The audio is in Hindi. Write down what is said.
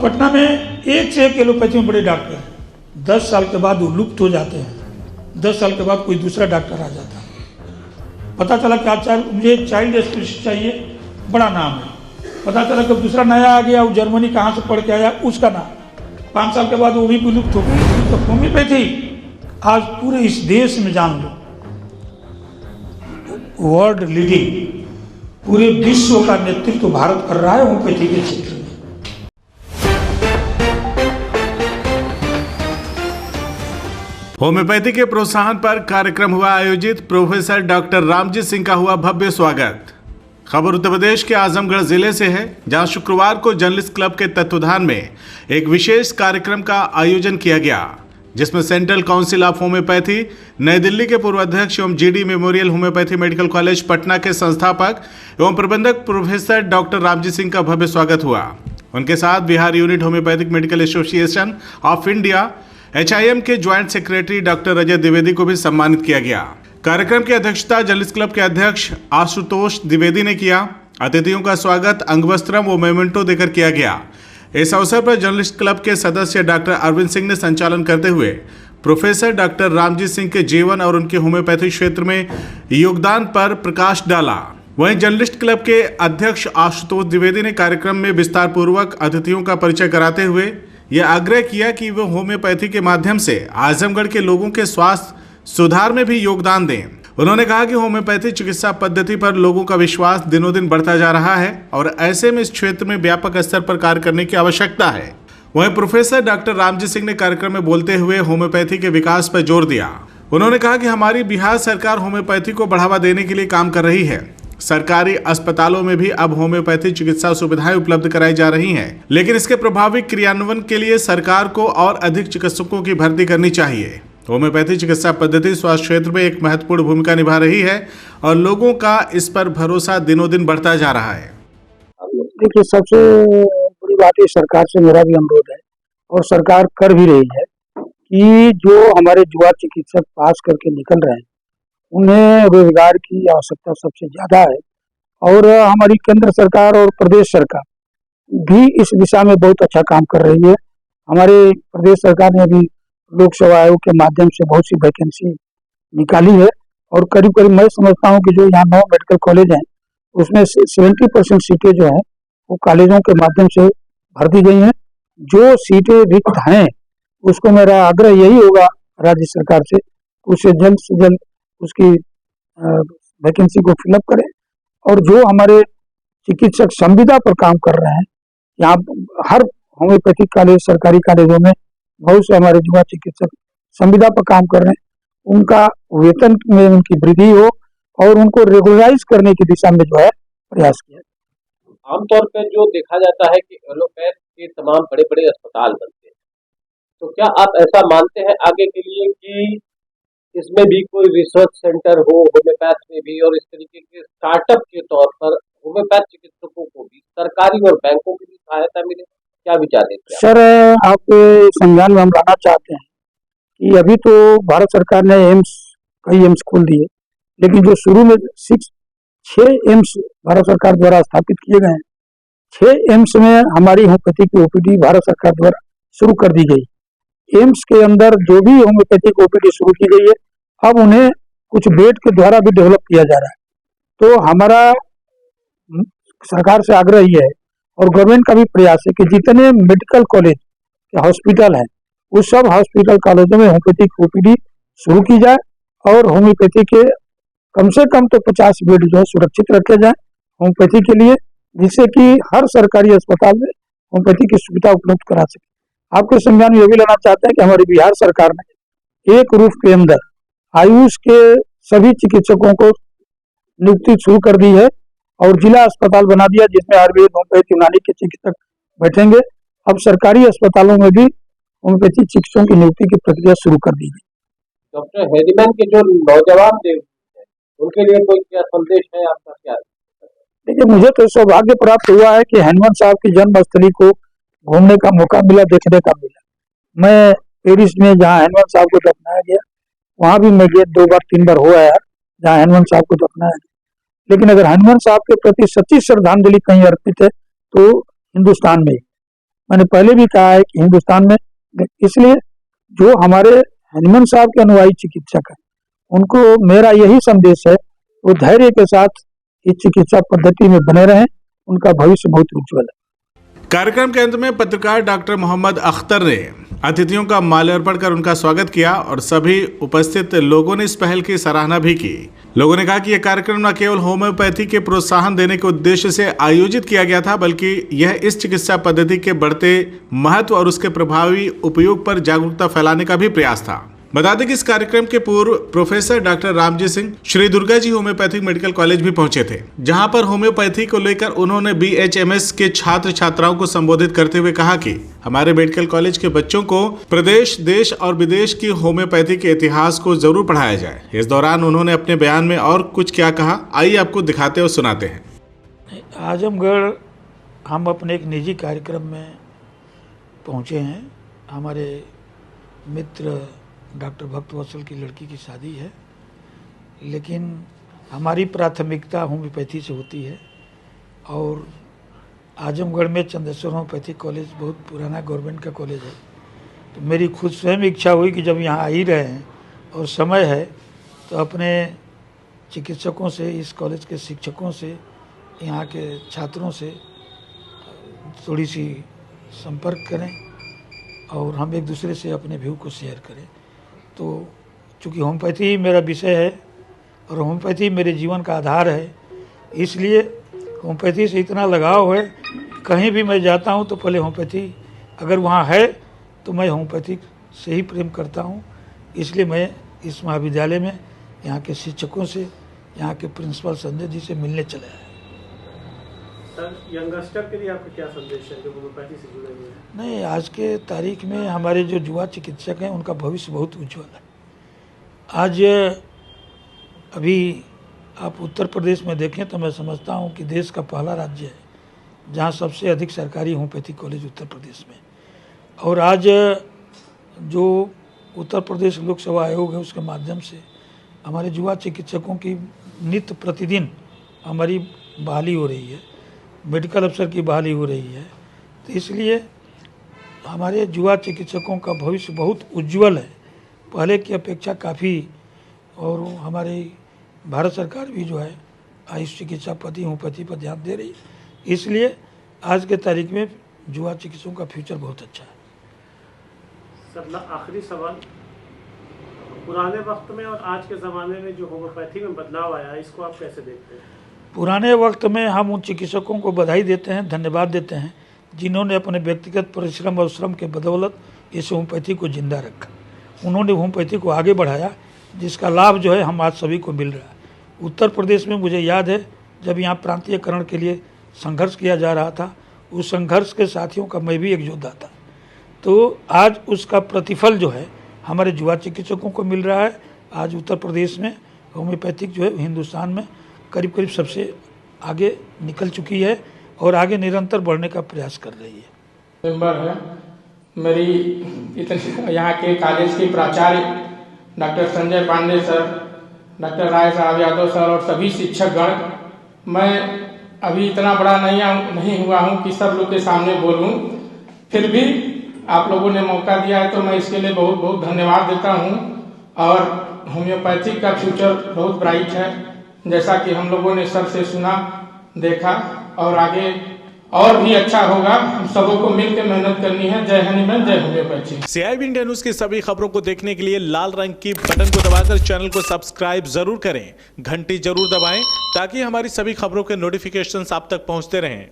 पटना में एक से एक एलोपैथी में बड़े डॉक्टर हैं। 10 साल के बाद वो लुप्त हो जाते हैं। 10 साल के बाद कोई दूसरा डॉक्टर आ जाता है। पता चला कि आज मुझे चाइल्ड स्पेशलिस्ट चाहिए, बड़ा नाम है। पता चला कि दूसरा नया आ गया, वो जर्मनी कहाँ से पढ़ के आया, उसका नाम 5 साल के बाद वो भी विलुप्त हो गई। तो होम्योपैथी आज पूरे इस देश में जान लो, वर्ल्ड लीडिंग, पूरे विश्व का नेतृत्व भारत कर रहा है होम्योपैथी के क्षेत्र में। होम्योपैथी के प्रोत्साहन पर कार्यक्रम हुआ आयोजित। प्रोफेसर डॉक्टर रामजी सिंह का हुआ भव्य स्वागत। खबर उत्तर प्रदेश के आजमगढ़ जिले से है, जहां शुक्रवार को जर्नलिस्ट क्लब के तत्वाधान में एक विशेष कार्यक्रम का आयोजन किया गया, जिसमें सेंट्रल काउंसिल ऑफ होम्योपैथी नई दिल्ली के पूर्व अध्यक्ष एवं GD memorial homeopathy medical college Patna के संस्थापक एवं प्रबंधक प्रोफेसर डॉक्टर रामजी सिंह का भव्य स्वागत हुआ। उनके साथ Bihar unit homeopathic medical association of India HIM के joint secretary doctor Ajay Dwivedi को भी सम्मानित किया गया। कार्यक्रम की अध्यक्षता जर्नलिस्ट क्लब के अध्यक्ष आशुतोष द्विवेदी ने किया। अतिथियों का स्वागत अंगवस्त्रम व मेमेंटो देकर किया गया। इस अवसर पर जर्नलिस्ट क्लब के सदस्य डॉक्टर अरविंद सिंह ने संचालन करते हुए प्रोफेसर डॉक्टर रामजी सिंह के जीवन और उनके होम्योपैथी क्षेत्र में योगदान पर प्रकाश डाला। वहीं जर्नलिस्ट क्लब के अध्यक्ष आशुतोष द्विवेदी ने कार्यक्रम में विस्तार पूर्वक अतिथियों का परिचय कराते हुए यह आग्रह किया कि वे होम्योपैथी के माध्यम से आजमगढ़ के लोगों के स्वास्थ्य सुधार में भी योगदान दें। उन्होंने कहा कि होम्योपैथी चिकित्सा पद्धति पर लोगों का विश्वास दिनों दिन बढ़ता जा रहा है और ऐसे में इस क्षेत्र में व्यापक स्तर पर कार्य करने की आवश्यकता है। वहीं प्रोफेसर डॉक्टर रामजी सिंह ने कार्यक्रम में बोलते हुए होम्योपैथी के विकास पर जोर दिया। उन्होंने कहा कि हमारी बिहार सरकार होम्योपैथी को बढ़ावा देने के लिए काम कर रही है। सरकारी अस्पतालों में भी अब होम्योपैथी चिकित्सा सुविधाएं उपलब्ध कराई जा रही हैं, लेकिन इसके प्रभावी क्रियान्वयन के लिए सरकार को और अधिक चिकित्सकों की भर्ती करनी चाहिए। होम्योपैथी चिकित्सा पद्धति स्वास्थ्य क्षेत्र में एक महत्वपूर्ण भूमिका निभा रही है और लोगों का इस पर भरोसा दिनों दिन बढ़ता जा रहा है। देखिए, सबसे बड़ी बात है, सरकार से मेरा भी अनुरोध है और सरकार कर भी रही है कि जो हमारे युवा चिकित्सक पास करके निकल रहे हैं उन्हें रोजगार की आवश्यकता सबसे ज्यादा है। और हमारी केंद्र सरकार और प्रदेश सरकार भी इस दिशा में बहुत अच्छा काम कर रही है। हमारे प्रदेश सरकार ने भी लोक सेवा आयोग के माध्यम से बहुत सी वैकेंसी निकाली है और करीब करीब मैं समझता हूँ कि जो यहाँ 9 मेडिकल कॉलेज हैं उसमें 70% सीटें जो हैं वो कॉलेजों के माध्यम से भर दी गई हैं। जो सीटें रिक्त हैं उसको मेरा आग्रह यही होगा राज्य सरकार से, उसे जल्द से जल्द उसकी वैकेंसी को फिलअप करें। और जो हमारे चिकित्सक संविदा पर काम कर रहे हैं, यहाँ हर होम्योपैथिक कॉलेज, सरकारी कॉलेजों में बहुत से हमारे युवा चिकित्सक संविदा पर काम कर रहे हैं, उनका वेतन में उनकी वृद्धि हो और उनको रेगुलराइज करने की दिशा में जो है प्रयास किया। आमतौर पर जो देखा जाता है कि एलोपैथ के तमाम बड़े बड़े अस्पताल बनते हैं, तो क्या आप ऐसा मानते हैं आगे के लिए कि इसमें भी कोई रिसर्च सेंटर हो होम्योपैथ में भी, और इस तरीके के स्टार्टअप के तौर पर होम्योपैथ चिकित्सकों को भी सरकारी और बैंकों की भी सहायता मिले? क्या विचार है सर? आप संज्ञान में हम लाना चाहते हैं कि अभी तो भारत सरकार ने कई एम्स खोल दिए, लेकिन जो शुरू में 6 एम्स भारत सरकार द्वारा स्थापित किए गए हैं, 6 एम्स में हमारी होम्योपैथी की OPD भारत सरकार द्वारा शुरू कर दी गई। एम्स के अंदर जो भी होम्योपैथिक OPD शुरू की गई है, अब उन्हें कुछ बेड के द्वारा भी डेवलप किया जा रहा है। तो हमारा सरकार से आग्रह ये है और गवर्नमेंट का भी प्रयास है कि जितने मेडिकल कॉलेज या हॉस्पिटल हैं उस सब हॉस्पिटल कॉलेजों में होम्योपैथिक OPD शुरू की जाए और होम्योपैथी के कम से कम तो 50 बेड जो है सुरक्षित रखे जाए होम्योपैथी के लिए, जिससे कि हर सरकारी अस्पताल में होम्योपैथी की सुविधा उपलब्ध करा सके। आपके संज्ञान में ये भी लेना चाहते हैं कि हमारी बिहार सरकार ने एक रूफ के अंदर आयुष के सभी चिकित्सकों को नियुक्ति शुरू कर दी है और जिला अस्पताल बना दिया, जिसमें आयुर्वेद, होम्योपैथी, यूनानी के चिकित्सक बैठेंगे। अब सरकारी अस्पतालों में भी होम्योपैथी चिकित्सकों की नियुक्ति की प्रक्रिया शुरू कर दी गई। डॉक्टर हेडीमैन के जो नौजवान थे उनके लिए कोई क्या संदेश है आपका? क्या देखिए, मुझे तो सौभाग्य प्राप्त हुआ है कि हनुमान साहब की जन्मस्थली को घूमने का मौका मिला, देखने का मिला। मैं पेरिस में जहाँ हनुमान साहब को दफनाया गया वहां भी मैं गया, 2 बार 3 बार हो आया जहाँ हनुमान साहब को दफनाया गया। लेकिन अगर हनुमान साहब के प्रति सच्ची श्रद्धांजलि कहीं अर्पित है तो हिंदुस्तान में मैंने पहले भी कहा है कि हिंदुस्तान में, इसलिए जो हमारे हनीमन साहब के अनुयायी चिकित्सक हैं उनको मेरा यही संदेश है, वो धैर्य के साथ इस चिकित्सा पद्धति में बने रहें, उनका भविष्य बहुत उज्जवल है। कार्यक्रम के अंत में पत्रकार डॉक्टर मोहम्मद अख्तर ने अतिथियों का माल्यार्पण कर उनका स्वागत किया और सभी उपस्थित लोगों ने इस पहल की सराहना भी की। लोगों ने कहा कि यह कार्यक्रम न केवल होम्योपैथी के प्रोत्साहन देने के उद्देश्य से आयोजित किया गया था, बल्कि यह इस चिकित्सा पद्धति के बढ़ते महत्व और उसके प्रभावी उपयोग पर जागरूकता फैलाने का भी प्रयास था। बता दें कि इस कार्यक्रम के पूर्व professor doctor Ramji Singh Shri Durga ji homeopathic medical college भी पहुंचे थे, जहां पर होम्योपैथी को लेकर उन्होंने BHMS के छात्र छात्राओं को संबोधित करते हुए कहा कि हमारे मेडिकल कॉलेज के बच्चों को प्रदेश, देश और विदेश की होम्योपैथी के इतिहास को जरूर पढ़ाया जाए। इस दौरान उन्होंने अपने बयान में और कुछ क्या कहा, आइए आपको दिखाते और सुनाते हैं। आजमगढ़ हम अपने एक निजी कार्यक्रम में पहुंचे हैं। हमारे मित्र डॉक्टर भक्तवत्सल की लड़की की शादी है, लेकिन हमारी प्राथमिकता होम्योपैथी से होती है। और आजमगढ़ में चंदेश्वर होम्योपैथिक कॉलेज बहुत पुराना गवर्नमेंट का कॉलेज है, तो मेरी खुद स्वयं इच्छा हुई कि जब यहाँ आ ही रहे हैं और समय है तो अपने चिकित्सकों से, इस कॉलेज के शिक्षकों से, यहाँ के छात्रों से थोड़ी सी संपर्क करें और हम एक दूसरे से अपने व्यू को शेयर करें। तो चूँकि होम्योपैथी मेरा विषय है और होम्योपैथी मेरे जीवन का आधार है, इसलिए होम्योपैथी से इतना लगाव है। कहीं भी मैं जाता हूं तो पहले होम्योपैथी अगर वहां है तो मैं होम्योपैथी से ही प्रेम करता हूं। इसलिए मैं इस महाविद्यालय में यहाँ के शिक्षकों से, यहाँ के प्रिंसिपल संजय जी से मिलने चले आए। सर, यंगस्टर के लिए आपका क्या संदेश है जो होम्योपैथी से जुड़े हुए हैं? नहीं, आज के तारीख में हमारे जो युवा चिकित्सक हैं उनका भविष्य बहुत उज्जवल है। आज अभी आप उत्तर प्रदेश में देखें तो मैं समझता हूं कि देश का पहला राज्य है जहां सबसे अधिक सरकारी होम्योपैथिक कॉलेज उत्तर प्रदेश में। और आज जो उत्तर प्रदेश लोकसेवा आयोग है उसके माध्यम से हमारे युवा चिकित्सकों की नित्य प्रतिदिन हमारी बहाली हो रही है, मेडिकल अफसर की बहाली हो रही है। तो इसलिए हमारे युवा चिकित्सकों का भविष्य बहुत उज्जवल है, पहले की अपेक्षा काफ़ी। और हमारी भारत सरकार भी जो है आयुष चिकित्सा पद्धति होम्योपैथी पर ध्यान दे रही है। इसलिए आज के तारीख में युवा चिकित्सकों का फ्यूचर बहुत अच्छा है। सर, आखिरी सवाल, पुराने वक्त में और आज के ज़माने में जो होम्योपैथी में बदलाव आया है, इसको आप कैसे देखते हैं? पुराने वक्त में हम उन चिकित्सकों को बधाई देते हैं, धन्यवाद देते हैं, जिन्होंने अपने व्यक्तिगत परिश्रम और श्रम के बदौलत इस होम्योपैथी को जिंदा रखा। उन्होंने होम्योपैथी को आगे बढ़ाया, जिसका लाभ जो है हम आज सभी को मिल रहा है। उत्तर प्रदेश में मुझे याद है जब यहाँ प्रांतीयकरण के लिए संघर्ष किया जा रहा था, उस संघर्ष के साथियों का मैं भी एक योद्धा था। तो आज उसका प्रतिफल जो है हमारे युवा चिकित्सकों को मिल रहा है। आज उत्तर प्रदेश में होम्योपैथिक जो है हिंदुस्तान में करीब करीब सबसे आगे निकल चुकी है और आगे निरंतर बढ़ने का प्रयास कर रही है। मेंबर है मेरी इतने यहाँ के कॉलेज के प्राचार्य doctor Sanjay Pandey sir, doctor Rai साहब यादव सर और सभी शिक्षकगण। मैं अभी इतना बड़ा नहीं हुआ हूँ कि सब लोग के सामने बोलूँ, फिर भी आप लोगों ने मौका दिया है तो मैं इसके लिए बहुत बहुत धन्यवाद देता हूँ। और होम्योपैथी का फ्यूचर बहुत ब्राइट है, जैसा कि हम लोगों ने सर से सुना, देखा, और आगे और भी अच्छा होगा। हम सबों को मिलकर मेहनत करनी है। जय हनुमान, जय होम्योपैथी। CIB इंडिया न्यूज की सभी खबरों को देखने के लिए लाल रंग की बटन को दबाकर चैनल को सब्सक्राइब जरूर करें, घंटी जरूर दबाएं ताकि हमारी सभी खबरों के नोटिफिकेशंस आप तक पहुंचते रहें।